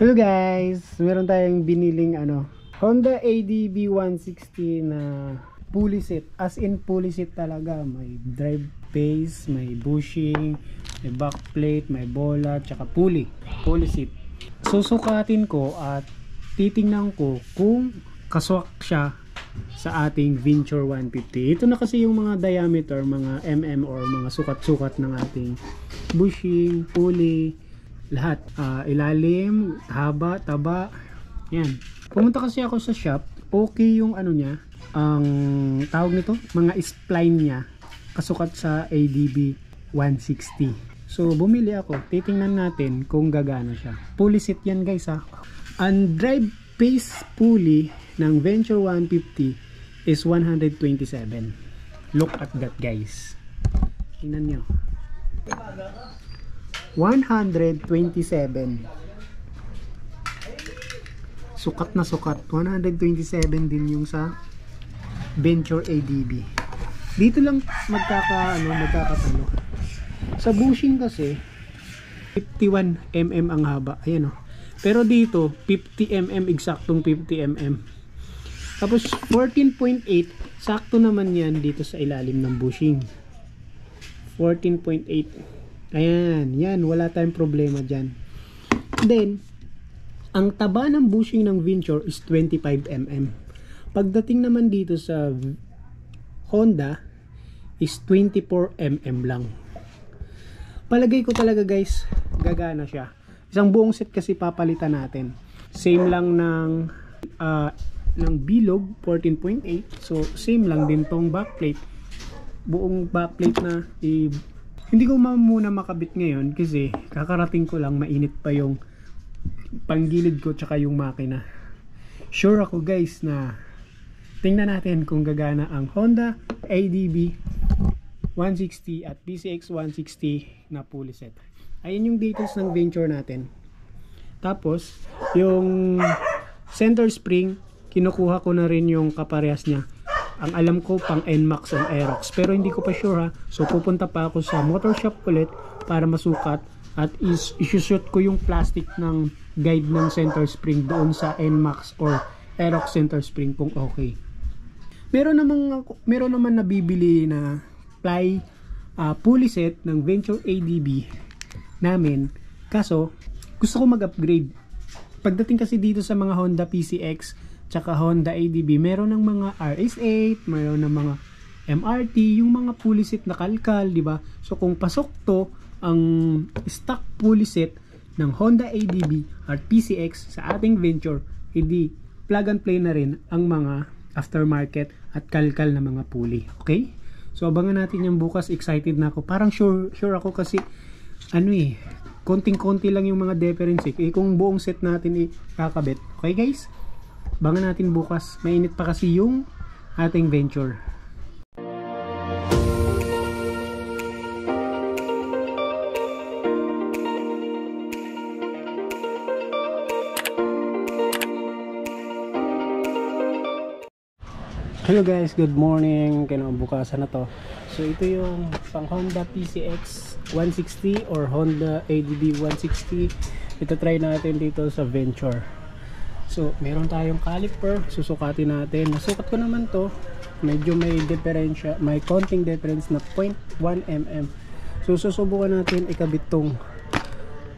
Hello guys, meron tayong biniling Honda ADB 160 na pulley set, as in pulley set talaga. May drive base, may bushing, may backplate, may bola, tsaka pulley set. Susukatin ko at titingnan ko kung kaswak siya sa ating Venture 150. Ito na kasi yung mga diameter, mga mm or mga sukat-sukat ng ating bushing, pulley, lahat. Ilalim, haba, taba, yan. Pumunta kasi ako sa shop. Okay yung niya, ang tawag nito, mga spline niya kasukat sa ADB 160. So bumili ako, titingnan natin kung gagana siya. Pulley set yan guys ha. Ang drive base pulley ng Venture 150 is 127. Look at that guys, tingnan nyo, 127. Sukat na sukat. 127 din yung sa Venture ADB. Dito lang magkakatalo. Sa bushing kasi 51 mm ang haba. Ayan o. Pero dito 50 mm, eksaktong 50 mm. Tapos 14.8 sakto naman yan dito sa ilalim ng bushing. 14.8. Ayan, yan, wala tayong problema dyan. Then, ang taba ng bushing ng Venture is 25 mm. Pagdating naman dito sa Honda is 24 mm lang. Palagay ko talaga guys, gagana siya. Isang buong set kasi papalitan natin. Same lang ng bilog, 14.8. So, same lang din tong backplate. Buong backplate na hindi ko muna makabit ngayon kasi kakarating ko lang, mainit pa yung panggilid ko tsaka yung makina. Sure ako guys na tingnan natin kung gagana ang Honda ADB 160 at PCX 160 na pulley set. Ayun yung details ng Venture natin. Tapos yung center spring, kinukuha ko na rin yung kaparehas niya. Ang alam ko pang NMAX and Aerox, pero hindi ko pa sure ha. So pupunta pa ako sa motor shop ulit para masukat at isushoot ko yung plastic ng guide ng center spring doon sa NMAX or Aerox center spring kung okay. Meron naman nabibili na pulley set ng Venture ADB namin, kaso gusto ko mag-upgrade. Pagdating kasi dito sa mga Honda PCX tsaka Honda ADB, meron ng mga RS8, meron ng mga MRT, yung mga pulley set na kalkal, di ba? So kung pasok to ang stock pulley set ng Honda ADB at PCX sa ating Venture, hindi plug and play na rin ang mga aftermarket at kalkal na mga pulley. Okay? So abangan natin yung bukas. Excited na ako. Parang sure ako kasi konting-konti lang yung mga difference kung buong set natin ikakabit. Okay guys? Abangan natin bukas. Mainit pa kasi yung ating Venture. Hello guys, good morning. Kinabukasan na to. So ito yung pang Honda PCX 160 or Honda ADB 160. Ito try natin dito sa Venture. So meron tayong caliper, susukatin natin. Nasukat ko naman to. Medyo may diferensya, may konting difference na 0.1 mm. So susubukan natin ikabit tong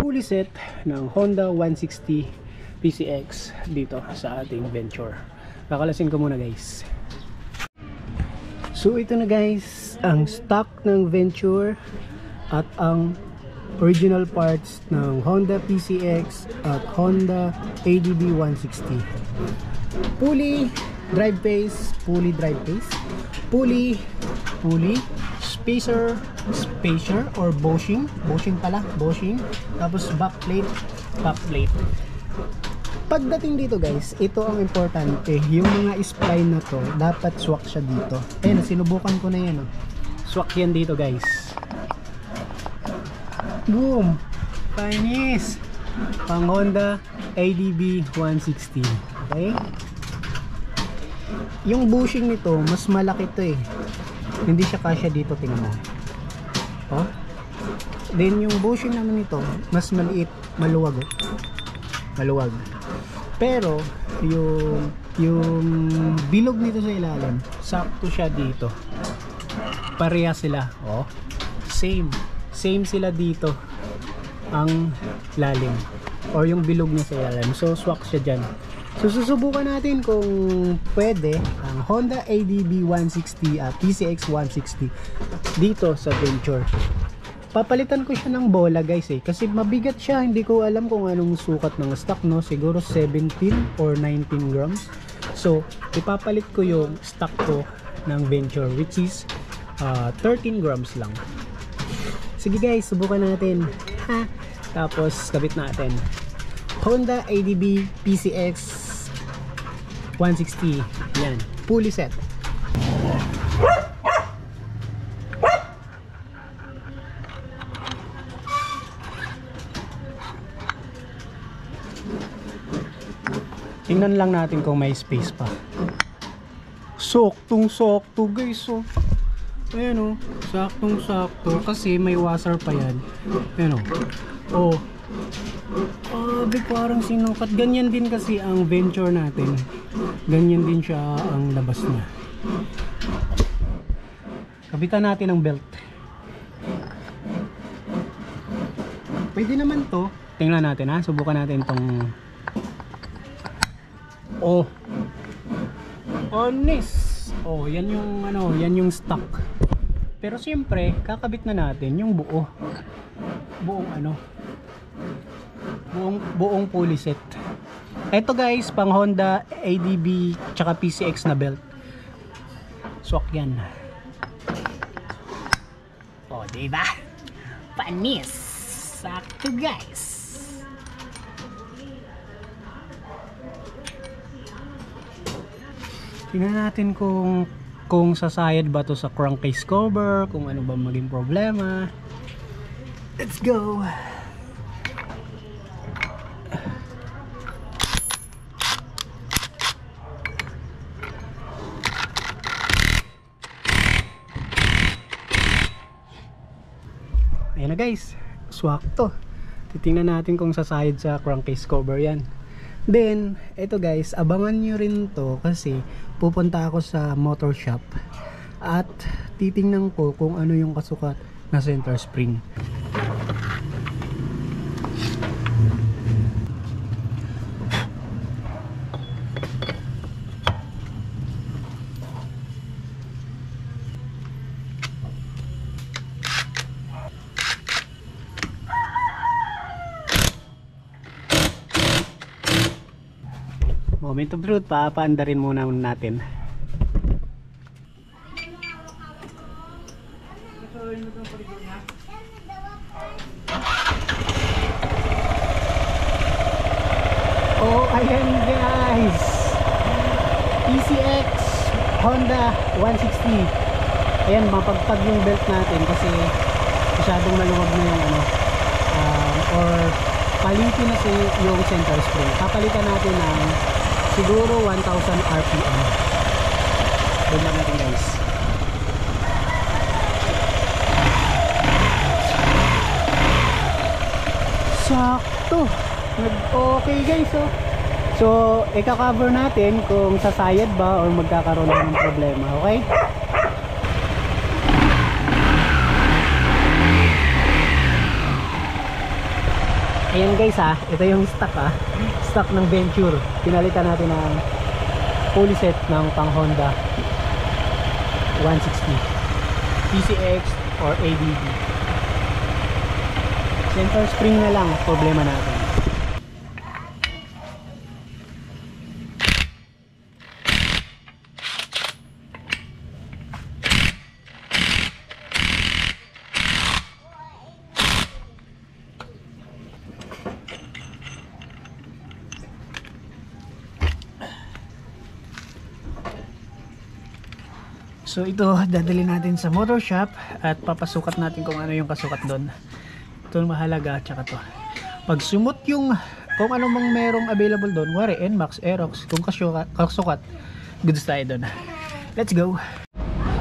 pulley set ng Honda 160 PCX dito sa ating Venture. Kakalasin ko muna guys. So ito na guys, ang stock ng Venture at ang original parts ng Honda PCX at Honda ADB 160. Pulley, drive base, pulley, drive base, pulley, spacer or bushing pala, tapos backplate. Pagdating dito guys, ito ang importante, yung mga spline na to, dapat swak siya dito. Ayun, sinubukan ko na yan. Swak yan dito guys. Boom! Finish! Pang Honda ADB 160. Okay? Yung bushing nito, mas malaki to Hindi siya kasya dito, tingnan mo. Oh? Then yung bushing naman nito, mas maliit, maluwag. maluwag. Pero yung bilog nito sa ilalim, sakto siya dito. Pareha sila. Oh. Same sila dito ang lalim or yung bilog niya sa ilalim. So swak siya dyan. So susubukan natin kung pwede ang Honda ADB 160 at PCX 160 dito sa Venture. Papalitan ko siya ng bola guys kasi mabigat siya. Hindi ko alam kung anong sukat ng stock, no? Siguro 17 or 19 grams. So ipapalit ko yung stock ko ng Venture, which is 13 grams lang. Sige guys, subukan natin ha. Tapos kabit natin Honda ADB PCX 160. Yan, fully set. Tingnan lang natin kung may space pa. Saktong-sakto guys. So, ayan o, saktong-sakto kasi may washer pa yan. Ayan o. Parang sinukat. Ganyan din kasi ang Venture natin. Ganyan din siya ang labas niya. Kabitan natin ang belt. Pwede naman to. Tingnan natin ha. Subukan natin tong honest. Yan yung yan yung stock. Pero siyempre, kakabit na natin yung buong fully set. Ito guys, pang Honda ADB tsaka PCX na belt. Swak yan. Diba? Panis. Sakto guys. Tingnan natin kung sasayad ba to sa crankcase cover, kung ano ba maging problema. Let's go. Ayan na guys, swak to. Titingnan natin kung sasayad sa crankcase cover yan. Then, ito guys, abangan nyo rin to kasi pupunta ako sa motor shop at titingnan ko kung ano yung kasukat na center spring. Moment of truth, papaandarin muna natin. Ayan guys, PCX Honda 160. Ayan, mapagpag yung belt natin kasi masyadong maluwag na yung or palitin na yung center spring. Papalitan natin ng siguro 1000 RPM. Doon lang natin guys. Sakto. Okay guys. So ika-cover natin kung sasayad ba or magkakaroon ng problema. Okay? Ayan guys ito yung stock stock ng Venture. Pinalitan natin ng fully set ng pang Honda 160 PCX or ADB. Center spring na lang problema natin. So ito dadali natin sa motor shop at papasukat natin kung ano yung kasukat doon. Ito mahalaga, tsaka to. Pag sumot yung kung ano mang merong available doon, wari NMAX, Aerox, kung kasukat, goods tayo doon. Let's go.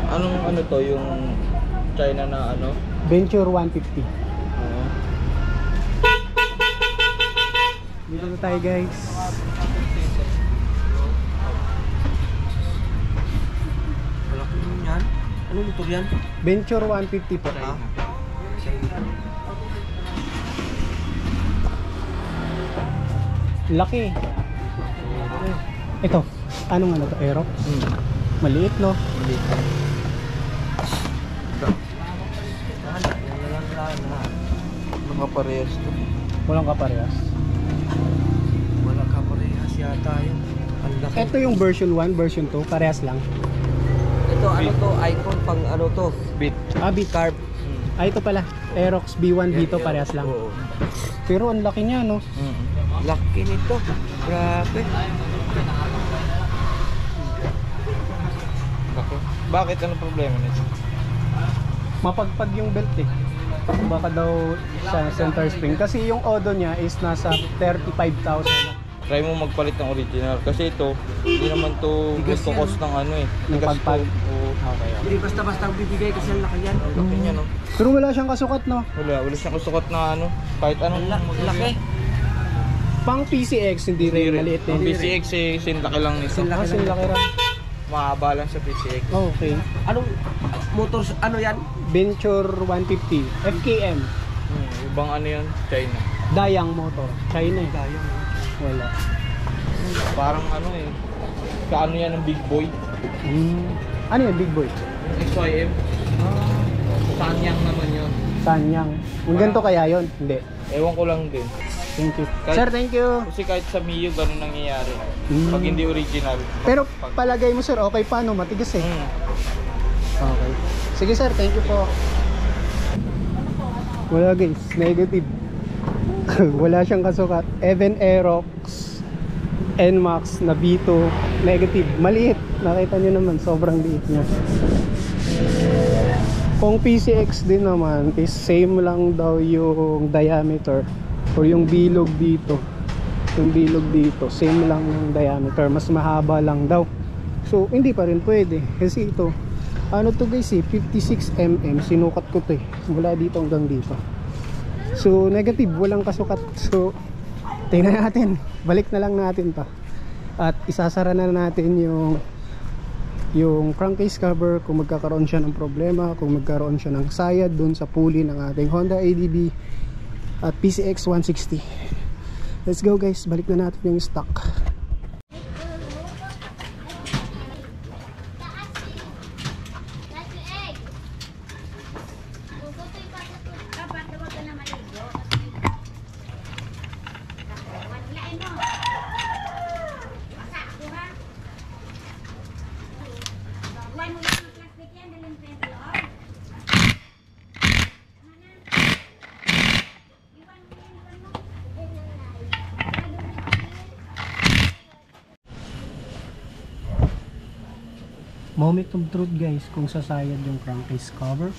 Anong ano to, yung China na ano? Venture 150. Dito na tayo guys. Malaki yan. Anong motor yan? Venture 150 po. Laki. Ito, anong ano to? Aerox? Maliit no? Maliit. Nakaparehas to. Walang kaparehas. Walang kaparehas yata yun. Ang laki. Ito yung version 1, version 2, parehas lang. Ito ano to, icon pang ano to, bit. Beat carb. Ah, ito pala. Aerox B1 B2 parehas lang. Oo. Pero ang laki niya no? Laki nito. Grabe. Bakit? Ano problema nito? Mapagpag yung belt eh. Baka daw sa center spring. Kasi yung Odo niya is nasa 35,000 na. Try mo magpalit ng original. Kasi ito, hindi naman to gusto cost ng ano eh. Ng Tigas pagpag. to. Oo. Okay. Hindi basta-basta ang bibigay kasi ang laki yan. Ang laki niya no? Pero wala siyang kasukat no? Wala siyang kusukat na ano. Kahit anong Laki. Pang PCX hindi rin maliit Ang din. PCX eh, sinlaki lang nito. Ah, sinlaki rin. Mahaba lang sa PCX. Okay. Anong motor, ano yan? Venture 150 FKM. Ibang ano yun? China. Dayang motor. China eh. Dayang. Wala. Parang ano eh. Kaano yan ng big boy? Ano yun, big boy? Yung XYM. Sanyang naman yun. Sanyang. Yung ganito kaya yun? Hindi. Ewan ko lang din. Thank you. Kahit- Sir, thank you. Kasi kahit sa Mio, ganun nangyayari. Pag hindi original. Pero palagay mo sir, okay pa no? Matigas eh. Hmm. Okay. Sige sir, thank you po. Wala guys, negative. Wala siyang kasukat. Even Aerox NMAX na B2, negative. Maliit. Nakita nyo naman, sobrang liit niya. Kung PCX din naman is same lang daw yung diameter or yung bilog dito. Yung bilog dito, same lang yung diameter, mas mahaba lang daw. So hindi pa rin pwede kasi ito ano to guys eh, 56mm. Sinukat ko to eh, mula dito hanggang dito. So negative, walang kasukat. So tingnan natin, balik na lang natin to at isasara na natin yung crankcase cover kung magkakaroon siya ng problema, kung magkaroon siya ng sayad dun sa pulley ng ating Honda ADB at PCX 160. Let's go guys, balik na natin yung stock. Moment of truth guys, kung sasayad yung crankcase cover.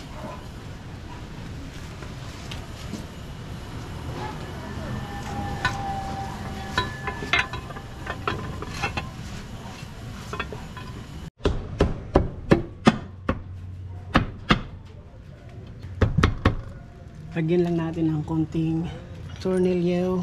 Lagyan lang natin ng konting tornilyo.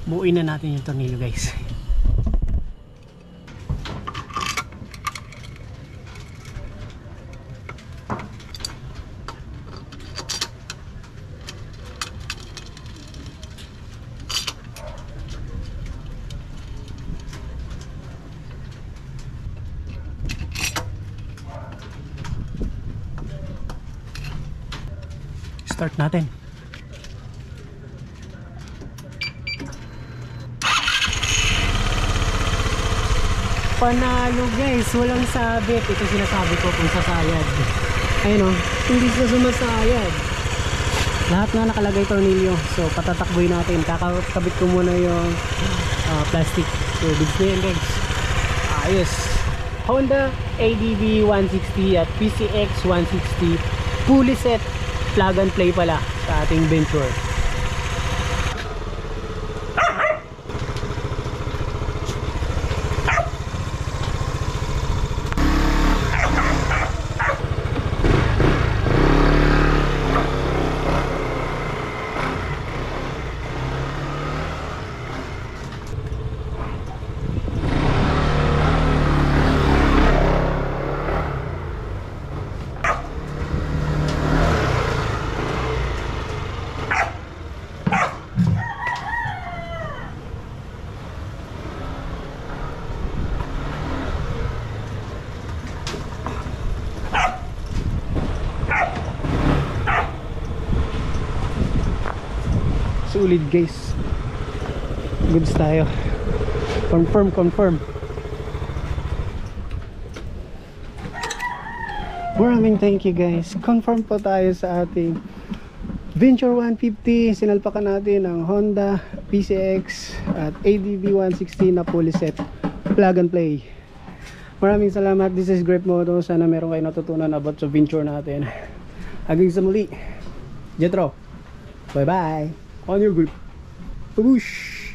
Buuin na natin yung tornilyo guys. Start natin. Panalo guys, walang sabit. Ito sinasabi ko kung sasayad. Ayun o, hindi siya sumasayad. Lahat na nakalagay tornilyo. So patatakboy natin. Kakabit ko muna yung plastic. So bigs na yan guys. Ayos. Honda ADV 160 at PCX 160 fully set, plug and play pala sa ating Venture. Sulit guys, goods tayo. Confirm. Maraming thank you guys. Confirm po tayo sa ating Venture 150. Sinalpakan natin ang Honda PCX at ADV 160 na fully set, plug and play. Maraming salamat. This is Great Moto. Sana meron kayo natutunan about sa Venture natin. Hanggang sa muli, Jetro, bye bye. On your grip. Boosh.